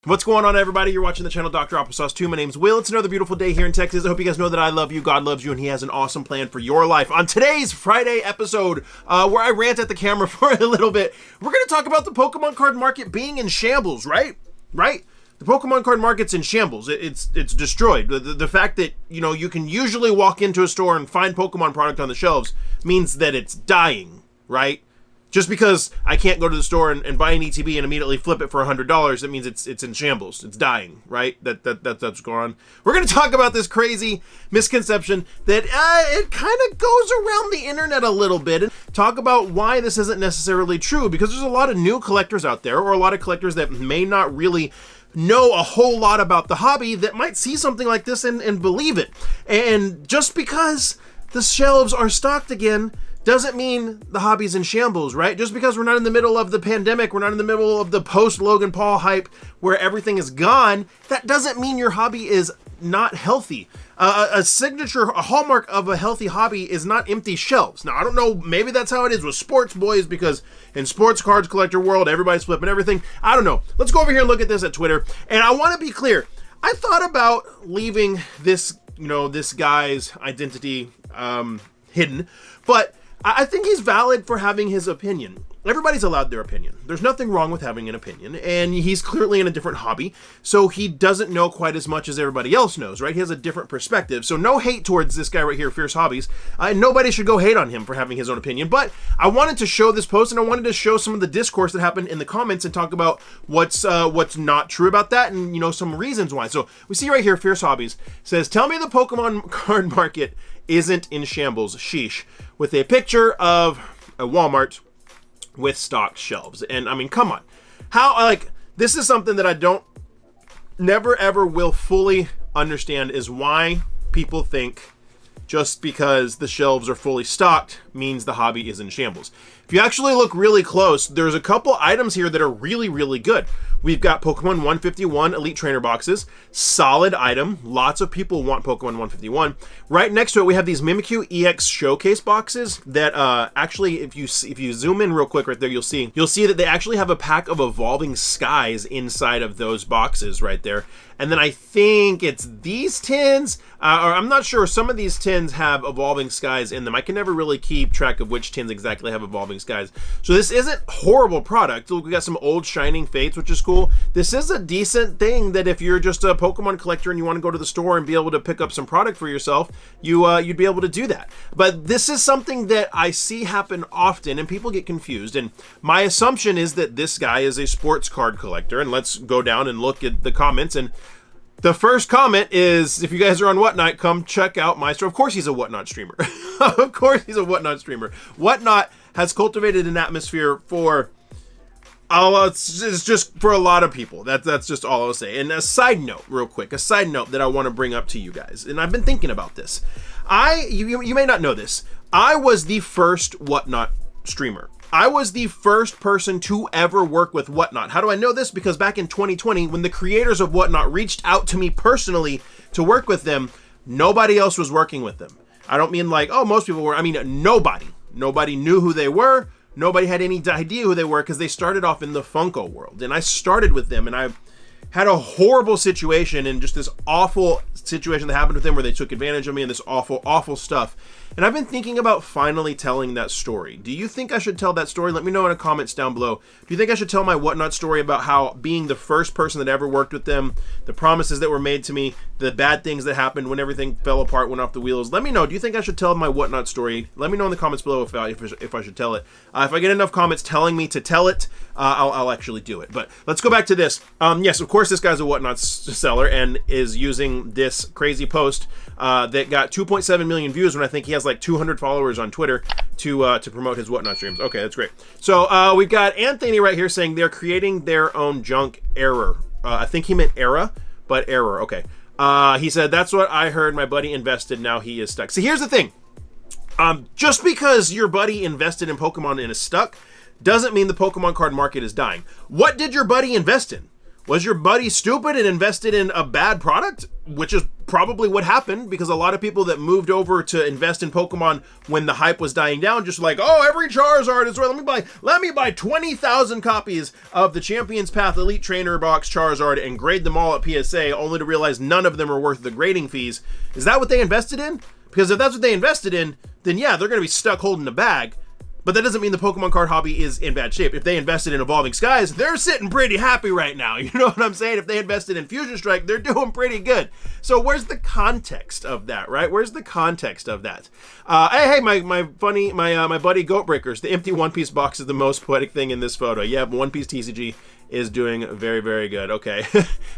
What's going on, everybody? You're watching the channel Dr.Applesauce 2. My name's Will. It's another beautiful day here in Texas. I hope you guys know that I love you, God loves you, and he has an awesome plan for your life. On today's Friday episode, where I rant at the camera for a little bit, we're going to talk about the Pokemon card market being in shambles, right? The Pokemon card market's in shambles. It's destroyed. The fact that, you can usually walk into a store and find Pokemon product on the shelves means that it's dying, right? Just because I can't go to the store and buy an ETB and immediately flip it for $100, that means it's in shambles. It's dying, right? That's what's going on. We're going to talk about this crazy misconception that it kind of goes around the internet a little bit and talk about why this isn't necessarily true, because there's a lot of new collectors out there, or a lot of collectors that may not really know a whole lot about the hobby that might see something like this and believe it. And just because the shelves are stocked again doesn't mean the hobby's in shambles, right? Just because we're not in the middle of the pandemic, we're not in the middle of the post-Logan Paul hype where everything is gone, that doesn't mean your hobby is not healthy. A hallmark of a healthy hobby is not empty shelves. Now, I don't know, maybe that's how it is with sports, boys, because in sports cards collector world, everybody's flipping everything. I don't know. Let's go over here and look at this at Twitter. And I want to be clear. I thought about leaving this, this guy's identity hidden, but I think he's valid for having his opinion. Everybody's allowed their opinion. There's nothing wrong with having an opinion, and he's clearly in a different hobby, so he doesn't know quite as much as everybody else knows, right? He has a different perspective, so no hate towards this guy right here, Fierce Hobbies. Nobody should go hate on him for having his own opinion, but I wanted to show this post, and I wanted to show some of the discourse that happened in the comments and talk about what's not true about that, and some reasons why. So we see right here, Fierce Hobbies says, "Tell me the Pokemon card market isn't in shambles, sheesh," with a picture of a Walmart with stocked shelves. And I mean, come on. This is something that I never ever will fully understand, is why people think just because the shelves are fully stocked means the hobby is in shambles. If you actually look really close, there's a couple items here that are really, really good. We've got Pokemon 151 Elite Trainer boxes, solid item. Lots of people want Pokemon 151. Right next to it, we have these Mimikyu EX Showcase boxes that actually, if you zoom in real quick right there, you'll see that they actually have a pack of Evolving Skies inside of those boxes right there. And then I think it's these tins, or I'm not sure, some of these tins have Evolving Skies in them. I can never really keep track of which tins exactly have Evolving Skies. So this isn't horrible product. Look, we got some old Shining Fates, which is cool. This is a decent thing that if you're just a Pokemon collector and you want to go to the store and be able to pick up some product for yourself, you'd be able to do that. But this is something that I see happen often, and people get confused. And my assumption is that this guy is a sports card collector. And let's go down and look at the comments. And the first comment is, if you guys are on Whatnot, come check out my store. Of course he's a Whatnot streamer. Of course he's a Whatnot streamer. Whatnot has cultivated an atmosphere for, it's just for a lot of people. That's just all I'll say. And a side note, real quick, that I want to bring up to you guys. And I've been thinking about this. You may not know this. I was the first Whatnot streamer. I was the first person to ever work with Whatnot. How do I know this? Because back in 2020, when the creators of Whatnot reached out to me personally to work with them, nobody else was working with them. I don't mean like, oh, most people were. I mean, nobody. Nobody knew who they were. Nobody had any idea who they were, because they started off in the Funko world. And I started with them, and I had a horrible situation, and just this awful situation that happened with them where they took advantage of me and this awful, awful stuff. And I've been thinking about finally telling that story. Do you think I should tell that story? Let me know in the comments down below. Do you think I should tell my Whatnot story about how being the first person that ever worked with them, the promises that were made to me, the bad things that happened when everything fell apart, went off the wheels? Let me know. Do you think I should tell my Whatnot story? Let me know in the comments below if I should tell it. If I get enough comments telling me to tell it, I'll actually do it. But let's go back to this. Yes, of course, this guy's a Whatnot seller and is using this crazy post that got 2.7 million views when I think he has like 200 followers on Twitter to promote his Whatnot streams. Okay, that's great. So we've got Anthony right here saying they're creating their own junk error. I think he meant era, but error. Okay. He said, that's what I heard. My buddy invested. Now he is stuck. See, here's the thing. Just because your buddy invested in Pokemon and is stuck doesn't mean the Pokemon card market is dying. What did your buddy invest in? Was your buddy stupid and invested in a bad product? Which is probably what happened, because a lot of people that moved over to invest in Pokemon when the hype was dying down, just like, oh, every Charizard is worth, let me buy 20,000 copies of the Champions Path Elite Trainer Box Charizard and grade them all at PSA, only to realize none of them are worth the grading fees. Is that what they invested in? Because if that's what they invested in, then yeah, they're going to be stuck holding the bag. But that doesn't mean the Pokemon card hobby is in bad shape. If they invested in Evolving Skies, they're sitting pretty happy right now. You know what I'm saying? If they invested in Fusion Strike, they're doing pretty good. So where's the context of that, right? Where's the context of that? Hey, my buddy Goat Breakers, the empty One Piece box is the most poetic thing in this photo. Yeah, One Piece TCG is doing very, very good. Okay.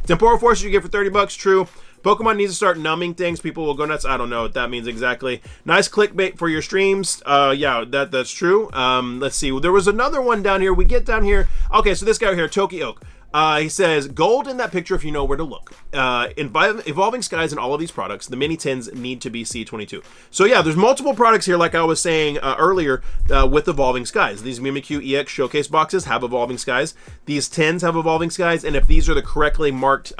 Temporal Force you get for 30 bucks, true. Pokemon needs to start numbing things. People will go nuts. I don't know what that means exactly. Nice clickbait for your streams. Yeah, that's true. Let's see. There was another one down here. We get down here. Okay, so this guy right here, Toki Oak. He says, gold in that picture if you know where to look. Evolving Skies and all of these products, the mini tins need to be C22. So yeah, there's multiple products here, like I was saying earlier, with Evolving Skies. These Mimikyu EX Showcase boxes have Evolving Skies. These tins have Evolving Skies, and if these are the correctly marked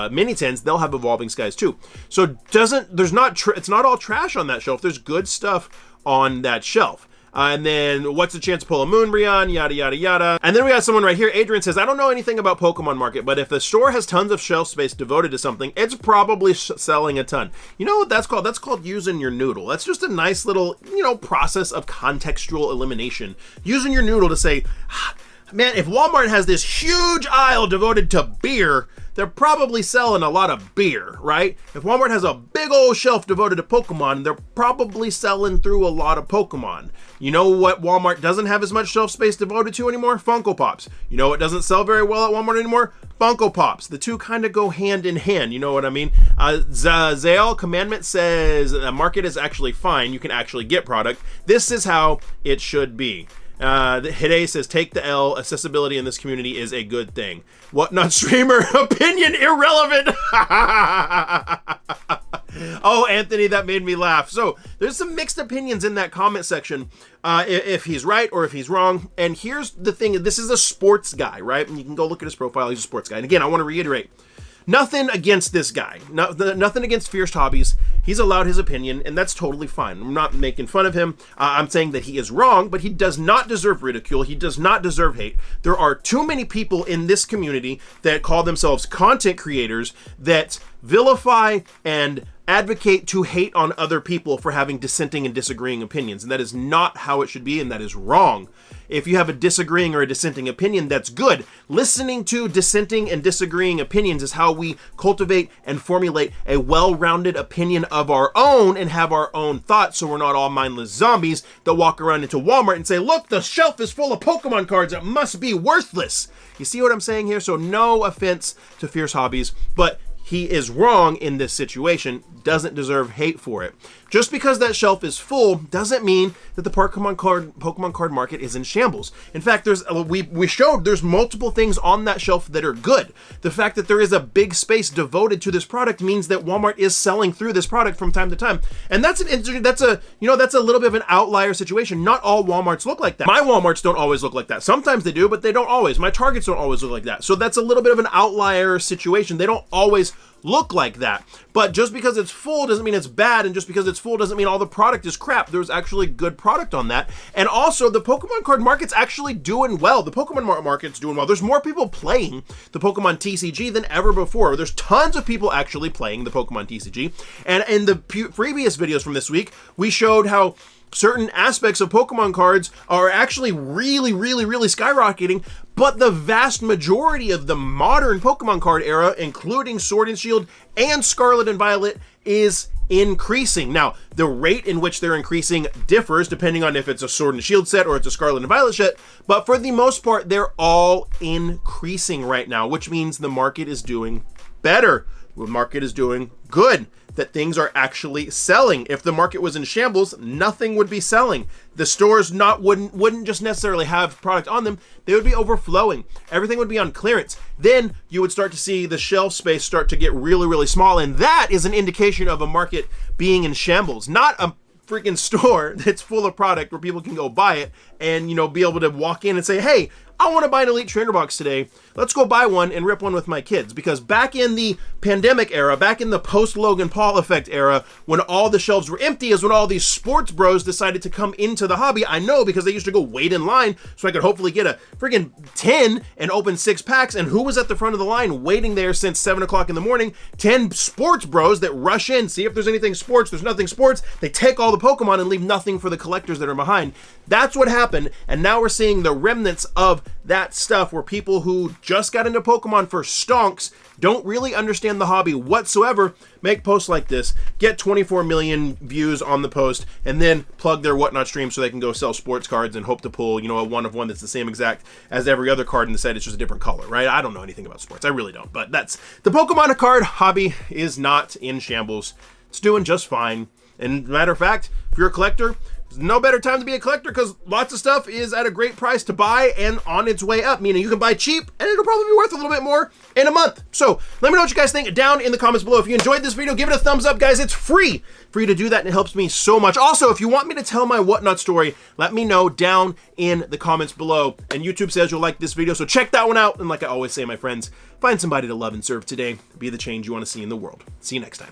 mini tins, they'll have Evolving Skies too. So it's not all trash on that shelf. There's good stuff on that shelf. And then, what's the chance to pull a Moonbreon, yada, yada, yada. And then we got someone right here, Adrian says, I don't know anything about Pokemon Market, but if the store has tons of shelf space devoted to something, it's probably selling a ton. You know what that's called? That's called using your noodle. That's just a nice little, process of contextual elimination. Using your noodle to say, man, if Walmart has this huge aisle devoted to beer, they're probably selling a lot of beer, right? If Walmart has a big old shelf devoted to Pokemon, they're probably selling through a lot of Pokemon. You know what Walmart doesn't have as much shelf space devoted to anymore? Funko Pops. You know what doesn't sell very well at Walmart anymore? Funko Pops. The two kind of go hand in hand, you know what I mean? Zael Commandment says the market is actually fine. You can actually get product. This is how it should be. Hide says, take the L. Accessibility in this community is a good thing. What not streamer? Opinion irrelevant. Oh, Anthony, that made me laugh. So there's some mixed opinions in that comment section, if he's right or if he's wrong. And here's the thing. This is a sports guy, right? And you can go look at his profile. He's a sports guy. And again, I want to reiterate, nothing against this guy. Nothing against Fierce Hobbies. He's allowed his opinion, and that's totally fine. I'm not making fun of him. I'm saying that he is wrong, but he does not deserve ridicule. He does not deserve hate. There are too many people in this community that call themselves content creators that vilify and advocate to hate on other people for having dissenting and disagreeing opinions. And that is not how it should be, and that is wrong. If you have a disagreeing or a dissenting opinion, that's good. Listening to dissenting and disagreeing opinions is how we cultivate and formulate a well-rounded opinion of our own and have our own thoughts, so we're not all mindless zombies that walk around into Walmart and say, look, the shelf is full of Pokemon cards, it must be worthless. You see what I'm saying here? So no offense to Fierce Hobbies, but he is wrong in this situation, doesn't deserve hate for it. Just because that shelf is full doesn't mean that the Pokemon card market is in shambles. In fact, we showed there's multiple things on that shelf that are good. The fact that there is a big space devoted to this product means that Walmart is selling through this product from time to time. And that's a little bit of an outlier situation. Not all Walmarts look like that. My Walmarts don't always look like that. Sometimes they do, but they don't always. My Targets don't always look like that. So that's a little bit of an outlier situation. They don't always look like that. But just because it's full doesn't mean it's bad, and just because it's full doesn't mean all the product is crap. There's actually good product on that. And also, the Pokemon card market's actually doing well. The Pokemon market's doing well. There's more people playing the Pokemon TCG than ever before. There's tons of people actually playing the Pokemon TCG. And in the previous videos from this week, we showed how certain aspects of Pokemon cards are actually really, really, really skyrocketing, but the vast majority of the modern Pokemon card era, including Sword and Shield and Scarlet and Violet, is increasing. Now, the rate in which they're increasing differs depending on if it's a Sword and Shield set or it's a Scarlet and Violet set, but for the most part, they're all increasing right now, which means the market is doing better. The market is doing good. That things are actually selling. If the market was in shambles, nothing would be selling. The stores wouldn't just necessarily have product on them, they would be overflowing. Everything would be on clearance. Then you would start to see the shelf space start to get really, really small, and that is an indication of a market being in shambles, not a freaking store that's full of product where people can go buy it and, be able to walk in and say, hey, I want to buy an Elite Trainer box today. Let's go buy one and rip one with my kids. Because back in the pandemic era, back in the post-Logan Paul effect era, when all the shelves were empty is when all these sports bros decided to come into the hobby. I know, because they used to go wait in line so I could hopefully get a friggin' 10 and open 6 packs. And who was at the front of the line waiting there since 7 o'clock in the morning? 10 sports bros that rush in, see if there's anything sports. There's nothing sports. They take all the Pokemon and leave nothing for the collectors that are behind. That's what happened. And now we're seeing the remnants of that stuff, where people who just got into Pokemon for stonks, don't really understand the hobby whatsoever, make posts like this, get 24 million views on the post, and then plug their Whatnot stream so they can go sell sports cards and hope to pull, you know, a one of one that's the same exact as every other card in the set. It's just a different color, right? I don't know anything about sports. I really don't. But that's the Pokemon card hobby is not in shambles. It's doing just fine. And matter of fact, if you're a collector, there's no better time to be a collector, because lots of stuff is at a great price to buy and on its way up, meaning you can buy cheap and it'll probably be worth a little bit more in a month. So let me know what you guys think down in the comments below. If you enjoyed this video, give it a thumbs up, guys. It's free for you to do that, and it helps me so much. Also, if you want me to tell my Whatnot story, let me know down in the comments below. And YouTube says you'll like this video, so check that one out. And like I always say, my friends, find somebody to love and serve today. Be the change you want to see in the world. See you next time.